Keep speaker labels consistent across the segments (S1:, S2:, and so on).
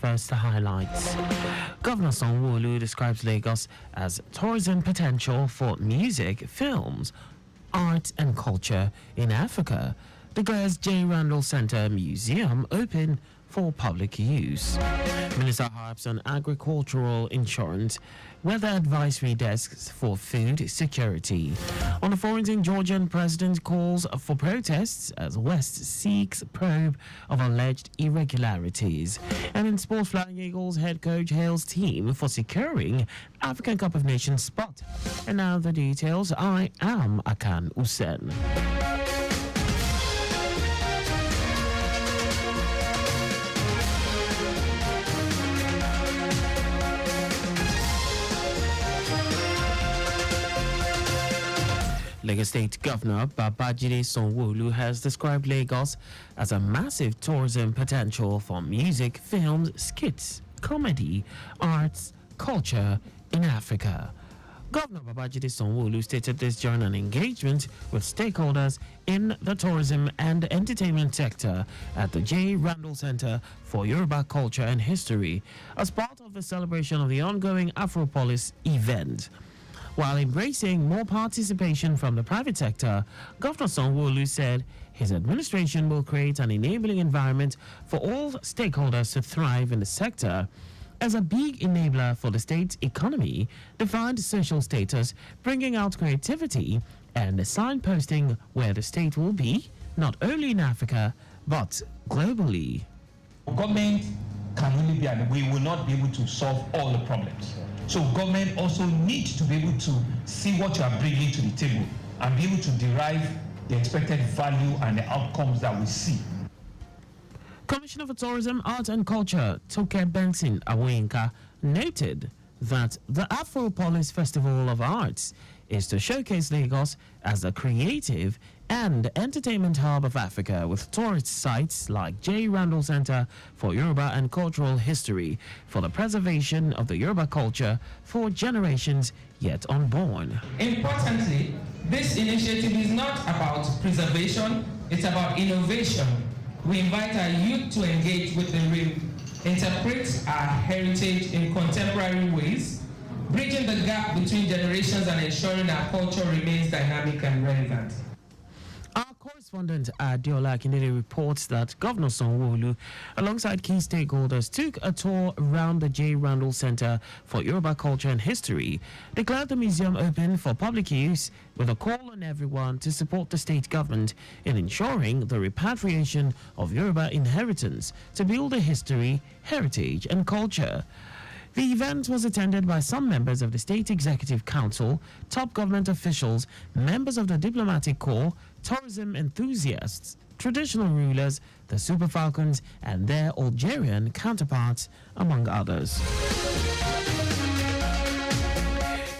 S1: First, the highlights. Governor Sanwo-Olu describes Lagos as tourism potential for music, films, art and culture in Africa. Declares J. Randall Center Museum open for public use. Minister harps on agricultural insurance, weather advisory desks for food security. On the foreign thing, Georgian president calls for protests as West seeks probe of alleged irregularities. And in sports, Flying Eagles head coach hails team for securing African Cup of Nations spot. And now the details. I am Akan Usen. Lagos State Governor Babajide Sanwo-Olu has described Lagos as a massive tourism potential for music, films, skits, comedy, arts, culture in Africa. Governor Babajide Sanwo-Olu stated this during an engagement with stakeholders in the tourism and entertainment sector at the J. Randall Center for Yoruba Culture and History as part of the celebration of the ongoing Afropolis event. While embracing more participation from the private sector, Governor Sanwo-Olu said his administration will create an enabling environment for all stakeholders to thrive in the sector. As a big enabler for the state's economy, defined social status, bringing out creativity, and signposting where the state will be, not only in Africa, but globally.
S2: Government can only be, and we will not be able to solve all the problems. So government also needs to be able to see what you are bringing to the table and be able to derive the expected value and the outcomes that we see.
S1: Commissioner for Tourism, Art and Culture, Toke Benson Awoyinka, noted that the Afropolis Festival of Arts is to showcase Lagos as a creative and entertainment hub of Africa with tourist sites like J. Randall Center for Yoruba and Cultural History for the preservation of the Yoruba culture for generations yet unborn.
S3: Importantly, this initiative is not about preservation, it's about innovation. We invite our youth to engage with the real, interpret our heritage in contemporary ways, bridging the gap between generations and ensuring our culture remains dynamic and relevant.
S1: Our correspondent Adiola Akindele reports that Governor Sanwo-Olu, alongside key stakeholders, took a tour around the J. Randall Center for Yoruba Culture and History, declared the museum open for public use with a call on everyone to support the state government in ensuring the repatriation of Yoruba inheritance to build a history, heritage and culture. The event was attended by some members of the State Executive Council, top government officials, members of the diplomatic corps, tourism enthusiasts, traditional rulers, the Super Falcons, and their Algerian counterparts, among others.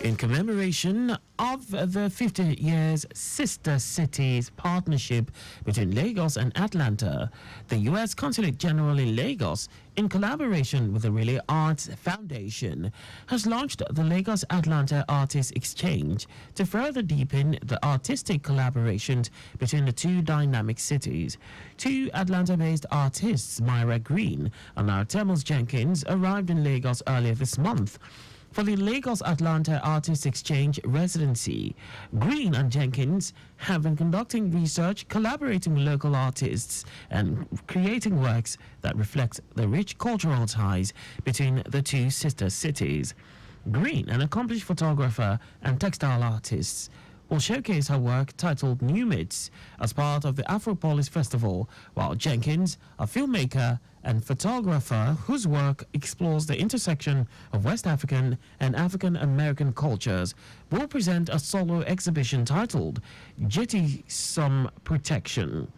S1: In commemoration of the 50 years Sister Cities partnership between Lagos and Atlanta, the U.S. Consulate General in Lagos, in collaboration with the Relay Arts Foundation, has launched the Lagos Atlanta Artists Exchange to further deepen the artistic collaborations between the two dynamic cities. Two Atlanta-based artists, Myra Green and Artemus Jenkins, arrived in Lagos earlier this month for the Lagos Atlanta Artists Exchange residency. Green and Jenkins have been conducting research, collaborating with local artists, and creating works that reflect the rich cultural ties between the two sister cities. Green, an accomplished photographer and textile artist, will showcase her work titled New Myths as part of the Afropolis Festival, while Jenkins, a filmmaker and photographer whose work explores the intersection of West African and African American cultures, will present a solo exhibition titled Jetty Some Protection.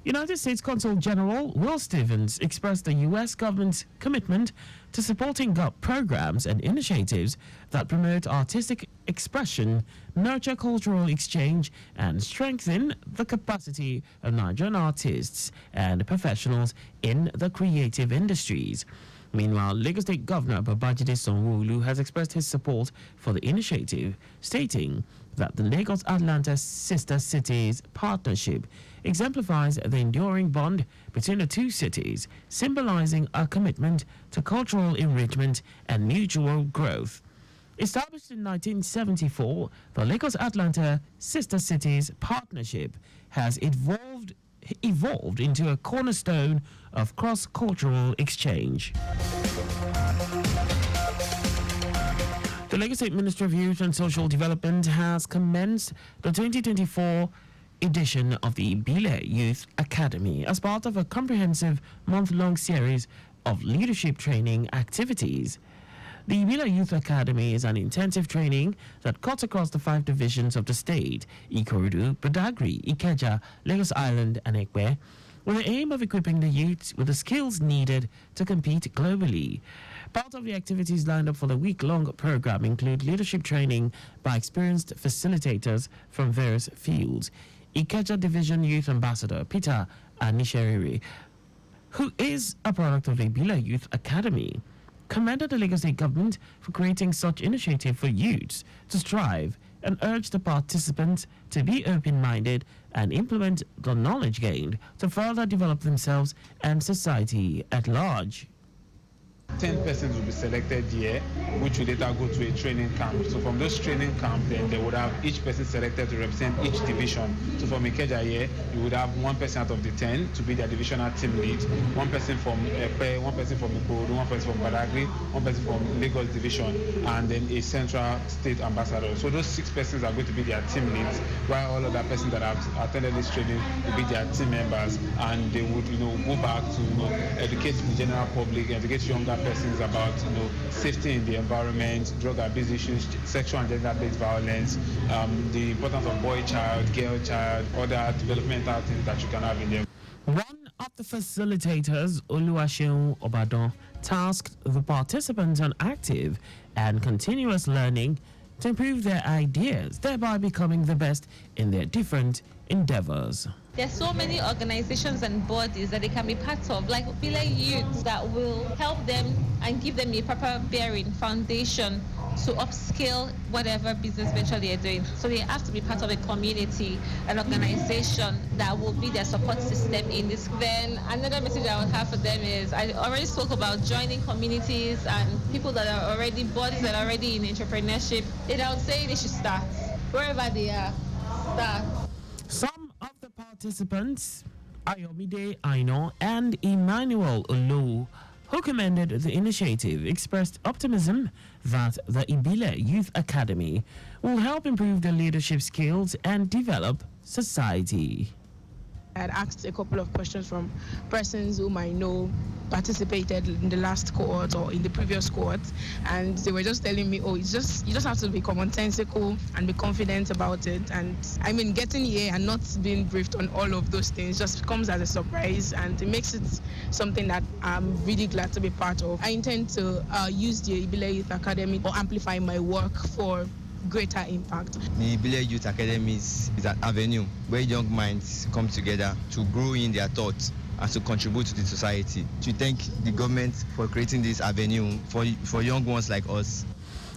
S1: United States Consul General Will Stevens expressed the U.S. government's commitment to supporting programs and initiatives that promote artistic expression, nurture cultural exchange, and strengthen the capacity of Nigerian artists and professionals in the creative industries. Meanwhile, Lagos State Governor Babajide Sanwo-Olu has expressed his support for the initiative, stating that the Lagos-Atlanta Sister Cities Partnership exemplifies the enduring bond between the two cities, symbolizing a commitment to cultural enrichment and mutual growth. Established in 1974, the Lagos-Atlanta Sister Cities Partnership has evolved into a cornerstone of cross-cultural exchange. The Lagos State Ministry of Youth and Social Development has commenced the 2024 edition of the Ibile Youth Academy as part of a comprehensive month-long series of leadership training activities. The Ibile Youth Academy is an intensive training that cuts across the 5 divisions of the state: Ikorodu, Badagry, Ikeja, Lagos Island, and Ekpe, with the aim of equipping the youth with the skills needed to compete globally. Part of the activities lined up for the week-long program include leadership training by experienced facilitators from various fields. Ikeja Division Youth Ambassador Peter Anisheriri, who is a product of the Ibile Youth Academy, commended the Lagos State government for creating such initiative for youths to strive and urged the participants to be open-minded and implement the knowledge gained to further develop themselves and society at large.
S4: 10 persons will be selected here, which will later go to a training camp. So from those training camps, then they would have each person selected to represent each division. So from Ikeja here, you would have 1 person out of the 10 to be their divisional team lead, 1 person from Epe, 1 person from Ikorodu, 1 person from Badagry, 1 person from Lagos division, and then a central state ambassador. So those 6 persons are going to be their team leads, while all other persons that have attended this training will be their team members, and they would, go back to, educate the general public, educate younger persons about safety in the environment, drug abuse issues, sexual and gender-based violence, the importance of boy child, girl child, other developmental things that you can have in them.
S1: One of the facilitators, Oluwaseun Obadan, tasked the participants on active and continuous learning to improve their ideas, thereby becoming the best in their different endeavors.
S5: There's so many organizations and bodies that they can be part of, like Ibile Youth, that will help them and give them a proper bearing foundation to upscale whatever business venture they are doing. So they have to be part of a community, an organization that will be their support system in this. Then another message I would have for them is, I already spoke about joining communities and people that are already, bodies that are already in entrepreneurship. And I would say they should start wherever they are. Start.
S1: Some of the participants, Ayomide Aino and Emmanuel Olu, who commended the initiative, expressed optimism that the Ibile Youth Academy will help improve their leadership skills and develop society.
S6: I had asked a couple of questions from persons whom I know participated in the last cohort or in the previous cohort, and they were just telling me, you just have to be commonsensical and be confident about it. And I mean, getting here and not being briefed on all of those things just comes as a surprise, and it makes it something that I'm really glad to be part of. I intend to use the Ibile Youth Academy or amplify my work for greater impact.
S7: The Ibile Youth Academy is an avenue where young minds come together to grow in their thoughts and to contribute to the society. To thank the government for creating this avenue for young ones like us.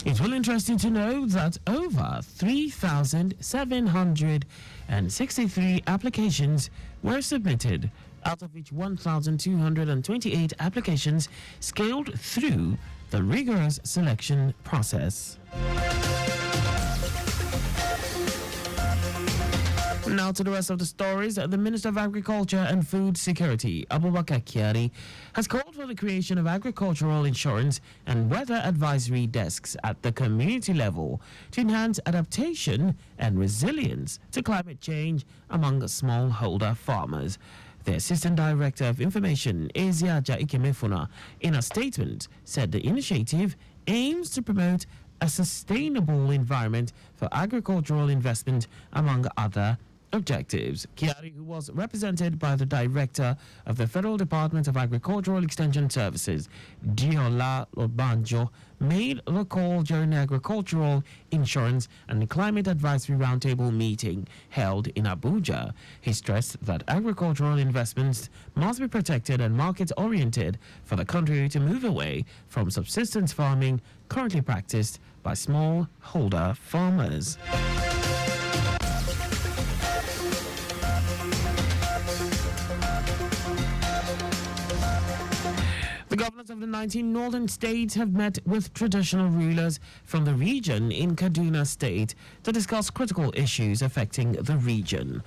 S1: It's really interesting to know that over 3,763 applications were submitted, out of which 1,228 applications scaled through the rigorous selection process. Now to the rest of the stories. The Minister of Agriculture and Food Security, Abubakar Kyari, has called for the creation of agricultural insurance and weather advisory desks at the community level to enhance adaptation and resilience to climate change among smallholder farmers. The Assistant Director of Information, Eziaja Ikemefuna, in a statement said the initiative aims to promote a sustainable environment for agricultural investment, among other objectives. Kiari, who was represented by the Director of the Federal Department of Agricultural Extension Services, Diola Lobanjo, made the call during the Agricultural Insurance and Climate Advisory Roundtable meeting held in Abuja. He stressed that agricultural investments must be protected and market-oriented for the country to move away from subsistence farming currently practiced by smallholder farmers. The governors of the 19 northern states have met with traditional rulers from the region in Kaduna State to discuss critical issues affecting the region.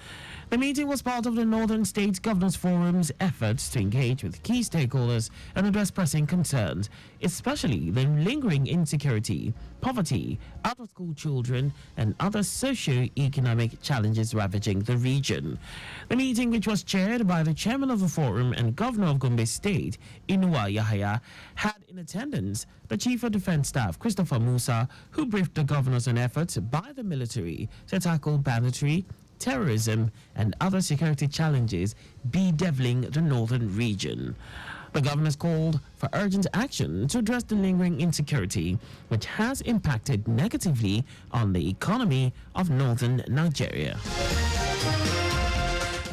S1: The meeting was part of the Northern States Governors Forum's efforts to engage with key stakeholders and address pressing concerns, especially the lingering insecurity, poverty, out-of-school children, and other socio-economic challenges ravaging the region. The meeting, which was chaired by the chairman of the forum and governor of Gombe State, Inuwa Yahaya, had in attendance the Chief of Defense Staff, Christopher Musa, who briefed the governors on efforts by the military to tackle banditry, terrorism, and other security challenges bedeviling the northern region. The governors called for urgent action to address the lingering insecurity, which has impacted negatively on the economy of northern Nigeria.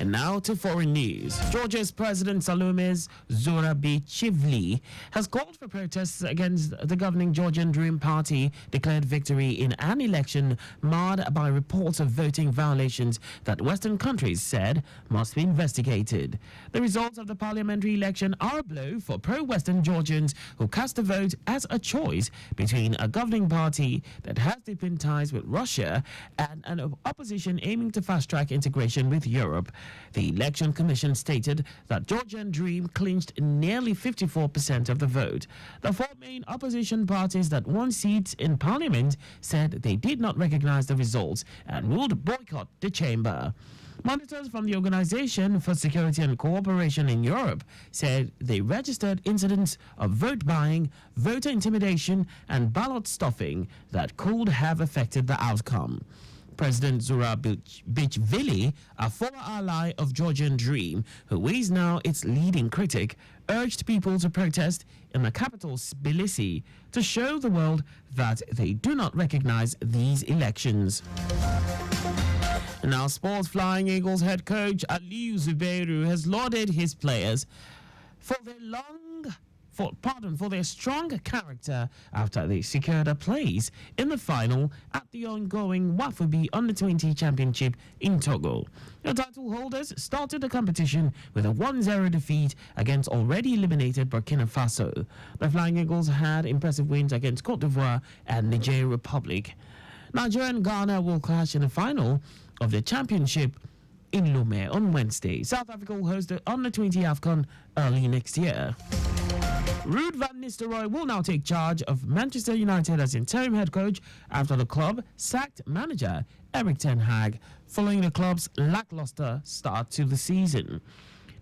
S1: And now to foreign news. Georgia's President Salome Zurabichvili has called for protests against the governing Georgian Dream Party declared victory in an election marred by reports of voting violations that Western countries said must be investigated. The results of the parliamentary election are a blow for pro-Western Georgians who cast a vote as a choice between a governing party that has deepened ties with Russia and an opposition aiming to fast-track integration with Europe. The Election Commission stated that Georgian Dream clinched nearly 54% of the vote. The four main opposition parties that won seats in parliament said they did not recognize the results and would boycott the chamber. Monitors from the Organization for Security and Cooperation in Europe said they registered incidents of vote buying, voter intimidation, and ballot stuffing that could have affected the outcome. President Zurabichvili, a former ally of Georgian Dream, who is now its leading critic, urged people to protest in the capital Tbilisi to show the world that they do not recognize these elections. Now, sports Flying Eagles head coach Aliyu Zubairu has lauded his players for their strong character after they secured a place in the final at the ongoing Wafubi Under-20 Championship in Togo. The title holders started the competition with a 1-0 defeat against already eliminated Burkina Faso. The Flying Eagles had impressive wins against Cote d'Ivoire and Niger Republic. Nigeria and Ghana will clash in the final of the championship in Lomé on Wednesday. South Africa will host the Under-20 AFCON early next year. Ruud van Nistelrooy will now take charge of Manchester United as interim head coach after the club sacked manager Erik ten Hag following the club's lackluster start to the season.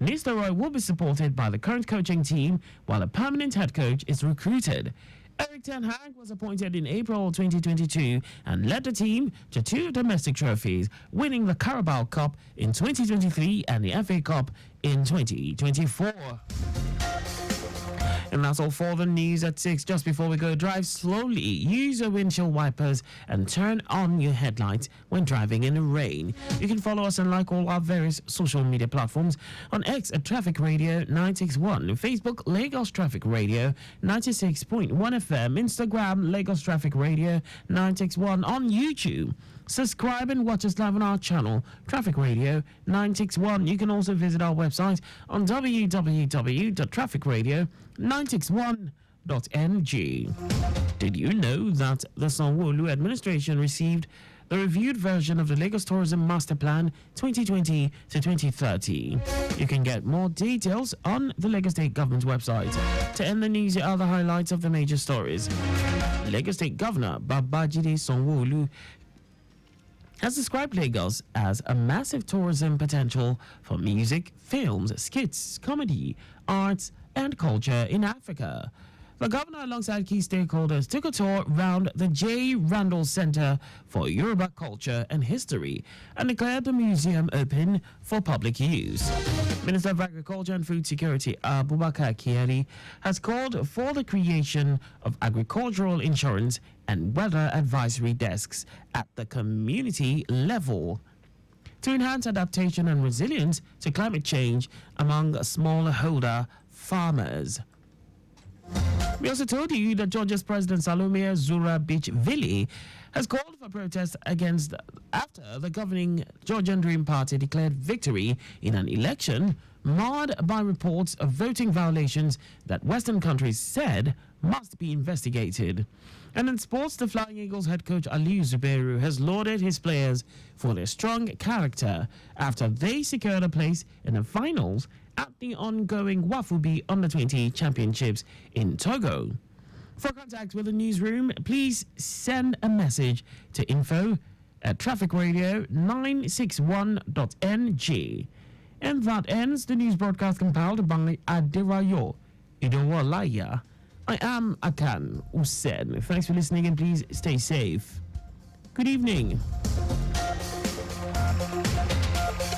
S1: Nistelrooy will be supported by the current coaching team while a permanent head coach is recruited. Erik ten Hag was appointed in April 2022 and led the team to 2 domestic trophies, winning the Carabao Cup in 2023 and the FA Cup in 2024. And that's all for the news at 6. Just before we go, drive slowly, use your windshield wipers, and turn on your headlights when driving in the rain. You can follow us and like all our various social media platforms on X at Traffic Radio 961, Facebook Lagos Traffic Radio 96.1 FM, Instagram Lagos Traffic Radio 961, on YouTube. Subscribe and watch us live on our channel, Traffic Radio 961. You can also visit our website on www.trafficradio961.ng. Did you know that the Sanwo-Olu administration received the reviewed version of the Lagos Tourism Master Plan 2020 to 2030? You can get more details on the Lagos State Government's website. To end the news, here are the highlights of the major stories. Lagos State Governor Babajide Sanwo-Olu has described Lagos as a massive tourism potential for music, films, skits, comedy, arts, and culture in Africa. The governor, alongside key stakeholders, took a tour round the J. Randall Center for Yoruba Culture and History and declared the museum open for public use. Minister of Agriculture and Food Security, Abubakar Kyari, has called for the creation of agricultural insurance and weather advisory desks at the community level to enhance adaptation and resilience to climate change among smallholder farmers. We also told you that Georgia's President Salome Zurabichvili has called for protests after the governing Georgian Dream Party declared victory in an election marred by reports of voting violations that Western countries said must be investigated. And in sports, the Flying Eagles head coach Aliyu Zubairu has lauded his players for their strong character after they secured a place in the finals at the ongoing Wafubi Under-20 Championships in Togo. For contact with the newsroom, please send a message to info@trafficradio961.ng. And that ends the news broadcast compiled by Adirayo Idowolaya. I am Akan Usen. Thanks for listening and please stay safe. Good evening.